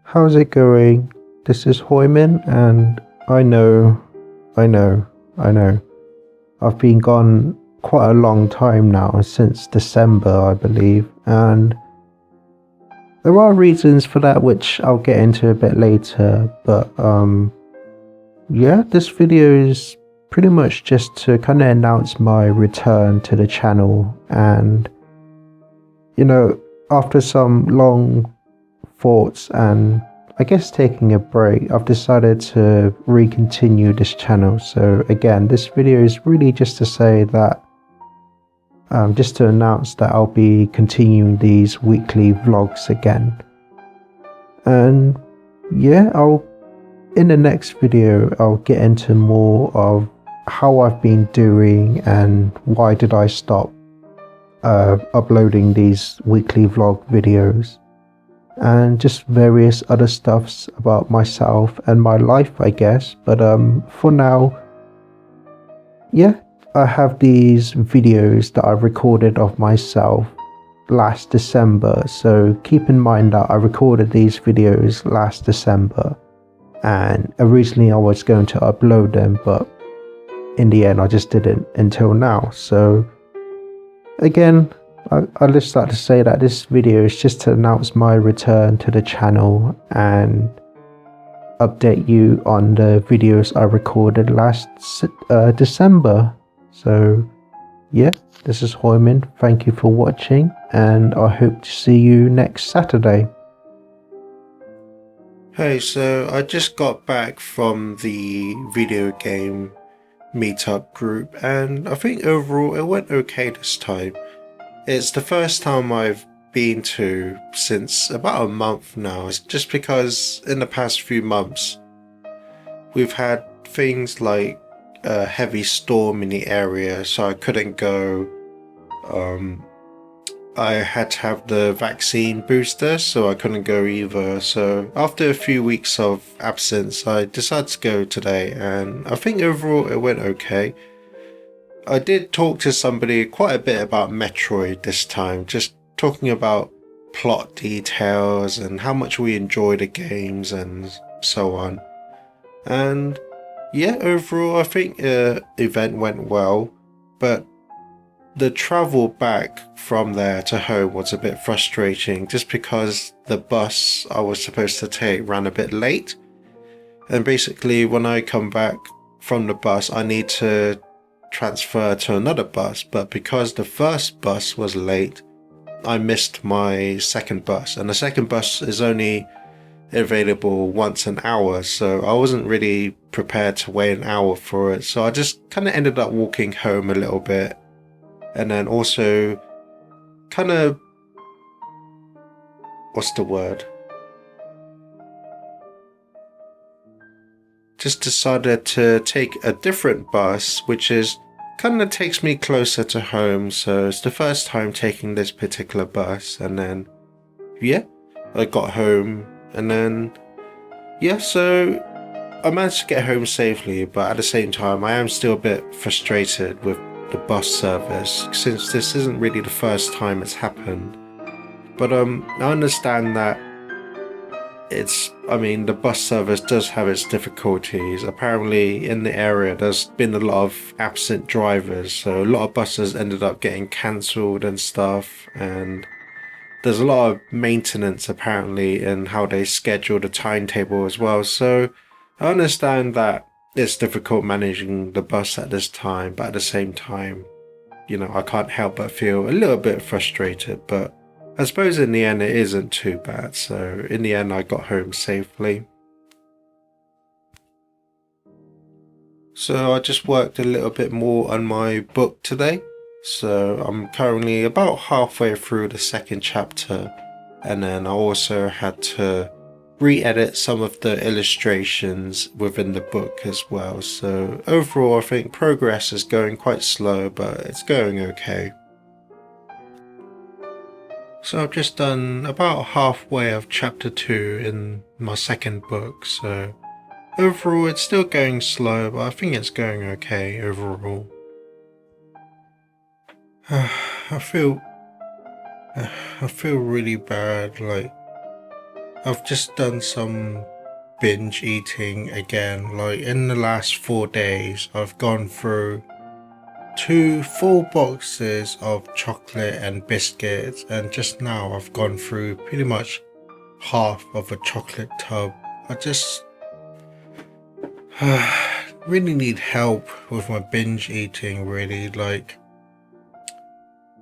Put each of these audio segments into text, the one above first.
How's it going? This is Hoiman, and I know, I know, I know. I've been gone quite a long time now, since December, I believe, and there are reasons for that which I'll get into a bit later, but yeah, this video is pretty much just to kind of announce my return to the channel, and after some long thoughts and I guess taking a break, I've decided to re-continue this channel. So again, this video is really just to say that, just to announce that I'll be continuing these weekly vlogs again. And yeah, in the next video, I'll get into more of how I've been doing and why did I stop uploading these weekly vlog videos. And just various other stuffs about myself and my life, I guess. But for now, yeah, I have these videos that I recorded of myself last December. So keep in mind that I recorded these videos last December, and originally I was going to upload them, but in the end I just didn't until now. So again, I'd just like to say that this video is just to announce my return to the channel and update you on the videos I recorded last December. So yeah, this is Hoiman. Thank you for watching, and I hope to see you next Saturday. Hey, so I just got back from the video game meetup group, and I think overall it went okay this time. It's the first time I've been to since about a month now. It's just because in the past few months we've had things like a heavy storm in the area, so I couldn't go. I had to have the vaccine booster, so I couldn't go either. So after a few weeks of absence, I decided to go today, and I think overall it went okay. I did talk to somebody quite a bit about Metroid this time, just talking about plot details and how much we enjoy the games and so on. And yeah, overall I think the event went well, but the travel back from there to home was a bit frustrating just because the bus I was supposed to take ran a bit late. And basically when I come back from the bus, I need to transfer to another bus, but because the first bus was late, I missed my second bus, and the second bus is only available once an hour, so I wasn't really prepared to wait an hour for it. So I just kind of ended up walking home a little bit, and then also kind of, what's the word, just decided to take a different bus, which is kind of takes me closer to home. So it's the first time taking this particular bus, and then yeah, I got home, and then yeah, so I managed to get home safely, but at the same time I am still a bit frustrated with the bus service since this isn't really the first time it's happened. But I understand that the bus service does have its difficulties. Apparently in the area there's been a lot of absent drivers, so a lot of buses ended up getting cancelled and stuff, and there's a lot of maintenance apparently in how they schedule the timetable as well. So I understand that it's difficult managing the bus at this time, but at the same time, I can't help but feel a little bit frustrated, but I suppose in the end it isn't too bad. So in the end I got home safely. So I just worked a little bit more on my book today. So I'm currently about halfway through the second chapter, and then I also had to re-edit some of the illustrations within the book as well. So overall I think progress is going quite slow, but it's going okay. So I've just done about halfway of chapter 2 in my second book, so overall it's still going slow, but I think it's going okay overall. I feel really bad, like I've just done some binge eating again. Like in the last 4 days, I've gone through two full boxes of chocolate and biscuits, and just now I've gone through pretty much half of a chocolate tub. I just really need help with my binge eating, really. Like,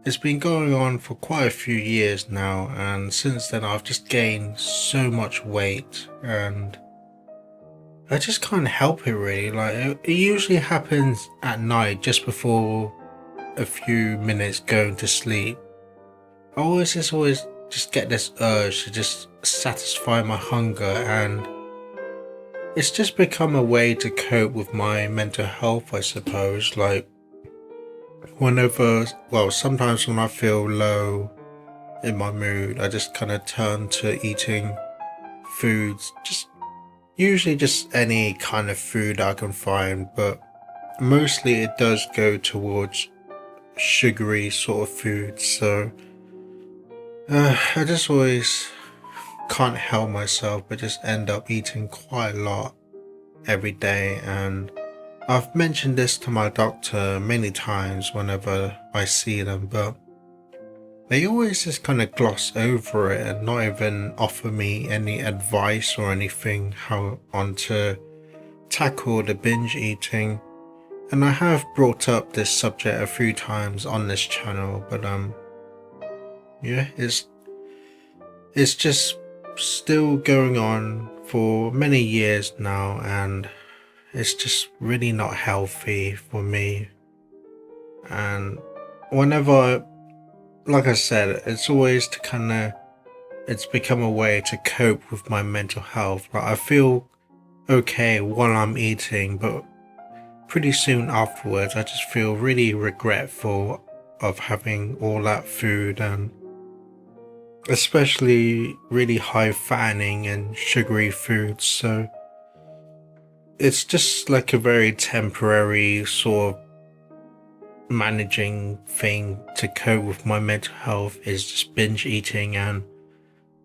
it's been going on for quite a few years now, and since then I've just gained so much weight, and I just can't help it, really. Like, it usually happens at night just before a few minutes going to sleep. I always just get this urge to just satisfy my hunger, and it's just become a way to cope with my mental health, I suppose. Like, sometimes when I feel low in my mood, I just kind of turn to eating foods, just usually just any kind of food I can find, but mostly it does go towards sugary sort of foods. So I just always can't help myself but just end up eating quite a lot every day, and I've mentioned this to my doctor many times whenever I see them, but they always just kind of gloss over it and not even offer me any advice or anything how on to tackle the binge eating. And I have brought up this subject a few times on this channel, but yeah, it's just still going on for many years now, and it's just really not healthy for me. And whenever, like I said, it's always to it's become a way to cope with my mental health. Like, I feel okay while I'm eating, but pretty soon afterwards I just feel really regretful of having all that food, and especially really high fattening and sugary foods. So it's just like a very temporary sort of managing thing to cope with my mental health, is just binge eating. And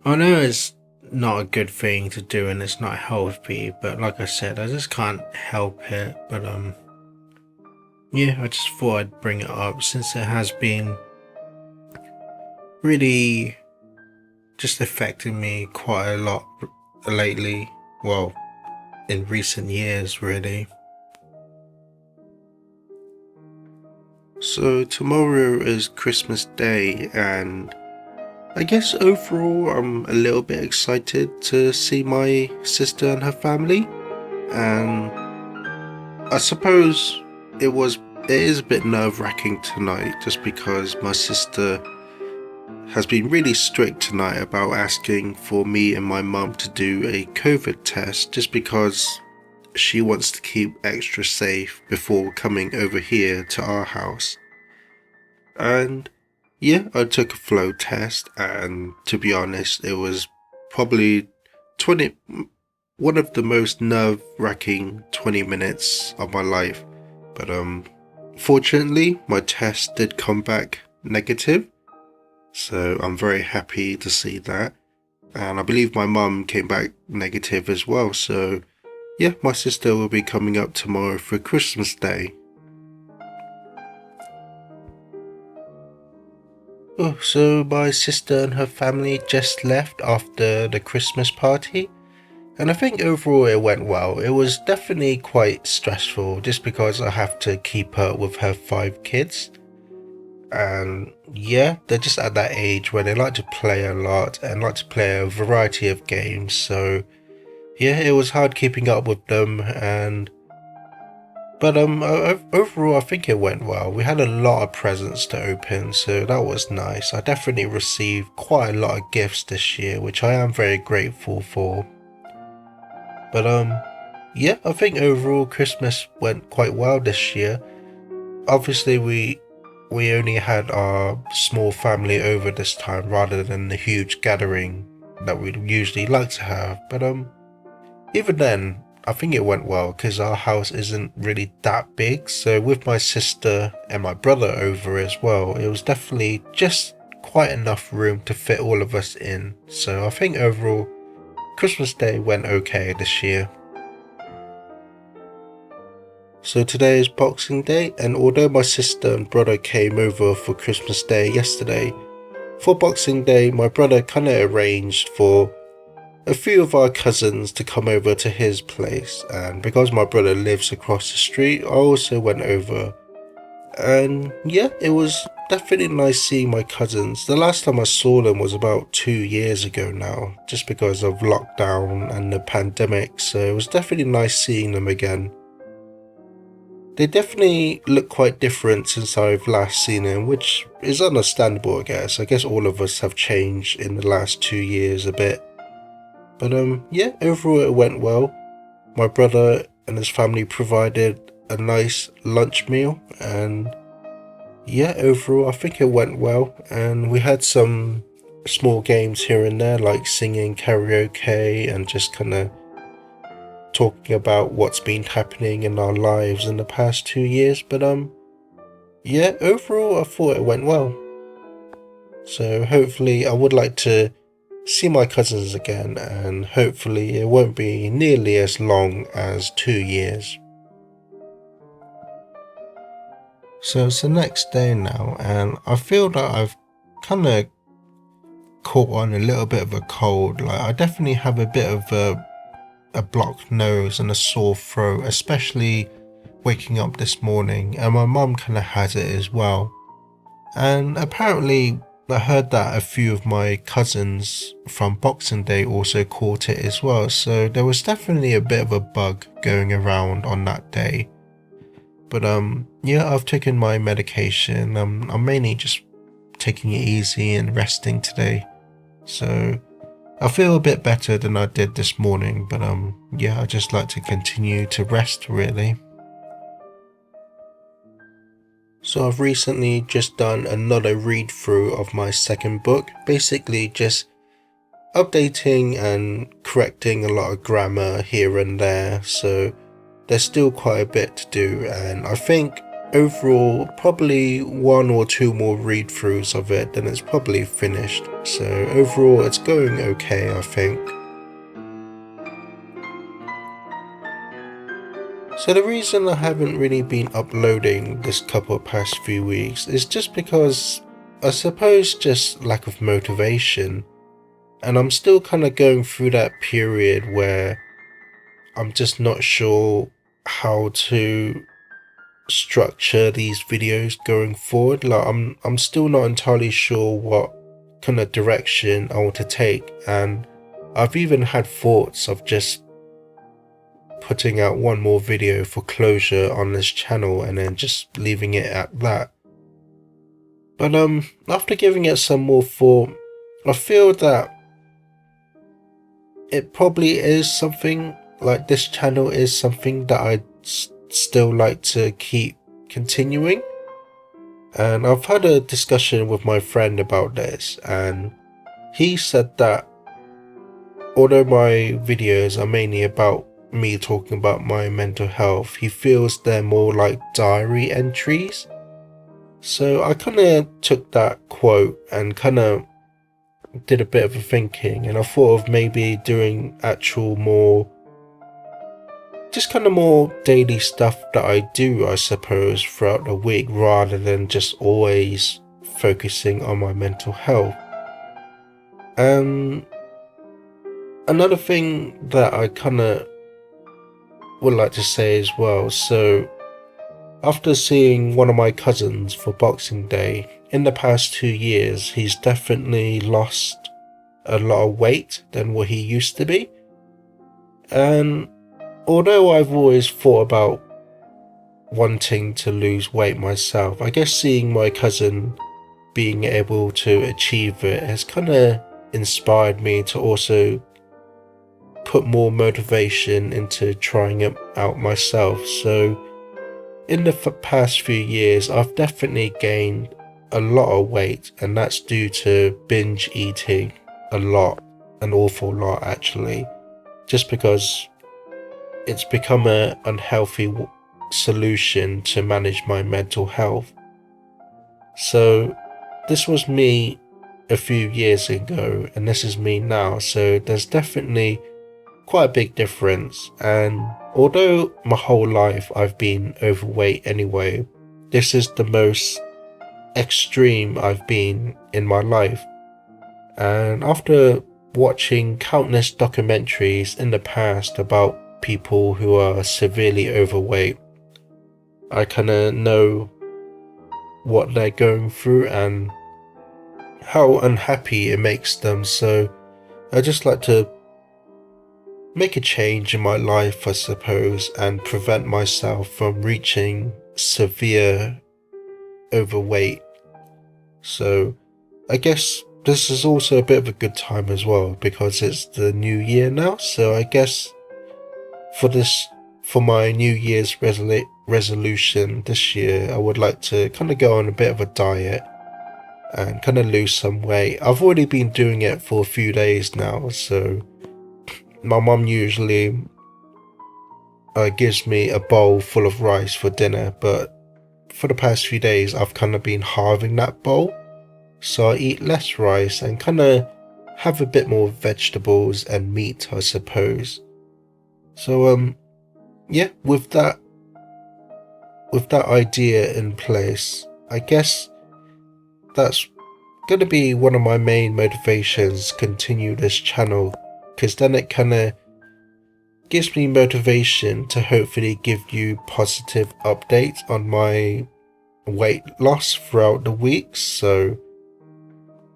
I know it's not a good thing to do and it's not healthy, but like I said, I just can't help it. But yeah, I just thought I'd bring it up since it has been really just affecting me quite a lot lately. Well, in recent years, really. So tomorrow is Christmas Day, and I guess overall I'm a little bit excited to see my sister and her family. And I suppose it is a bit nerve-wracking tonight, just because my sister has been really strict tonight about asking for me and my mum to do a COVID test, just because she wants to keep extra safe before coming over here to our house. And yeah, I took a flow test, and to be honest, it was probably one of the most nerve-wracking 20 minutes of my life. But fortunately, my test did come back negative, so I'm very happy to see that. And I believe my mum came back negative as well, so yeah, my sister will be coming up tomorrow for Christmas Day. Oh, so my sister and her family just left after the Christmas party, and I think overall it went well. It was definitely quite stressful just because I have to keep up with her 5 kids. And yeah, they're just at that age where they like to play a lot and like to play a variety of games. So yeah, it was hard keeping up with them, but overall I think it went well. We had a lot of presents to open, so that was nice. I definitely received quite a lot of gifts this year, which I am very grateful for. But yeah, I think overall Christmas went quite well this year. Obviously we only had our small family over this time rather than the huge gathering that we'd usually like to have. But even then, I think it went well because our house isn't really that big. So with my sister and my brother over as well, it was definitely just quite enough room to fit all of us in. So I think overall Christmas Day went okay this year. So today is Boxing Day, and although my sister and brother came over for Christmas Day yesterday, for Boxing Day my brother kind of arranged for a few of our cousins to come over to his place, and because my brother lives across the street, I also went over. And yeah, it was definitely nice seeing my cousins. The last time I saw them was about 2 years ago now, just because of lockdown and the pandemic, so it was definitely nice seeing them again. They definitely look quite different since I've last seen them, which is understandable, I guess. I guess all of us have changed in the last 2 years a bit. But yeah, overall it went well. My brother and his family provided a nice lunch meal, and yeah, overall I think it went well. And we had some small games here and there, like singing karaoke and just kind of talking about what's been happening in our lives in the past 2 years. But yeah, overall I thought it went well. So hopefully I would like to see my cousins again, and hopefully it won't be nearly as long as 2 years. So it's the next day now, and I feel that I've kind of caught on a little bit of a cold. Like, I definitely have a bit of a blocked nose and a sore throat, especially waking up this morning, and my mum kind of has it as well. And apparently I heard that a few of my cousins from Boxing Day also caught it as well, so there was definitely a bit of a bug going around on that day. But yeah, I've taken my medication. I'm mainly just taking it easy and resting today, so I feel a bit better than I did this morning. But yeah, I just like to continue to rest really. So I've recently just done another read through of my second book, basically just updating and correcting a lot of grammar here and there, so there's still quite a bit to do, and I think overall probably 1 or 2 more read throughs of it, then it's probably finished. So overall it's going okay, I think. So the reason I haven't really been uploading this couple of past few weeks is just because I suppose just lack of motivation, and I'm still kind of going through that period where I'm just not sure how to structure these videos going forward. Like I'm still not entirely sure what kind of direction I want to take, and I've even had thoughts of just putting out one more video for closure on this channel and then just leaving it at that. But after giving it some more thought, I feel that it probably is something, like this channel is something that I'd still like to keep continuing. And I've had a discussion with my friend about this, and he said that although my videos are mainly about me talking about my mental health, he feels they're more like diary entries. So I kind of took that quote and kind of did a bit of a thinking, and I thought of maybe doing actual more, just kind of more daily stuff that I do, I suppose, throughout the week, rather than just always focusing on my mental health. Another thing that I kind of would like to say as well, so after seeing one of my cousins for Boxing Day, in the past 2 years he's definitely lost a lot of weight than what he used to be. And although I've always thought about wanting to lose weight myself, I guess seeing my cousin being able to achieve it has kind of inspired me to also put more motivation into trying it out myself. So in the past few years I've definitely gained a lot of weight, and that's due to binge eating a lot, an awful lot actually, just because it's become an unhealthy solution to manage my mental health. So this was me a few years ago and this is me now, so there's definitely quite a big difference. And although my whole life I've been overweight anyway, this is the most extreme I've been in my life. And after watching countless documentaries in the past about people who are severely overweight, I kind of know what they're going through and how unhappy it makes them. So I just like to make a change in my life, I suppose, and prevent myself from reaching severe overweight. So I guess this is also a bit of a good time as well because it's the new year now. So I guess for my New Year's resolution this year, I would like to kind of go on a bit of a diet and kind of lose some weight. I've already been doing it for a few days now, so my mum usually gives me a bowl full of rice for dinner, but for the past few days I've kind of been halving that bowl, so I eat less rice and kind of have a bit more vegetables and meat, I suppose. So yeah, with that idea in place, I guess that's going to be one of my main motivations to continue this channel, because then it kind of gives me motivation to hopefully give you positive updates on my weight loss throughout the weeks. So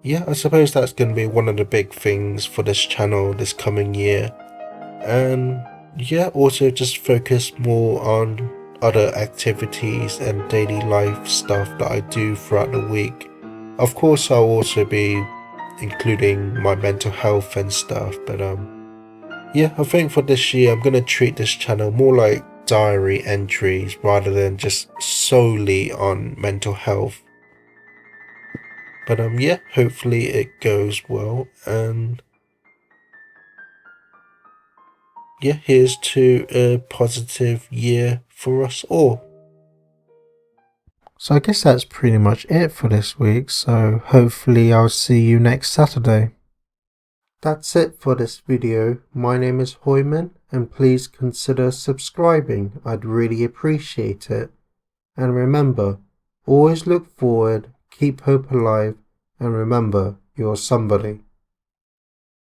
yeah, I suppose that's going to be one of the big things for this channel this coming year. And yeah, also just focus more on other activities and daily life stuff that I do throughout the week. Of course, I'll also be including my mental health and stuff, but yeah, I think for this year I'm going to treat this channel more like diary entries rather than just solely on mental health. But yeah, hopefully it goes well, and yeah, here's to a positive year for us all. So I guess that's pretty much it for this week, so hopefully I'll see you next Saturday. That's it for this video. My name is Hoiman, and please consider subscribing. I'd really appreciate it. And remember, always look forward, keep hope alive, and remember, you're somebody.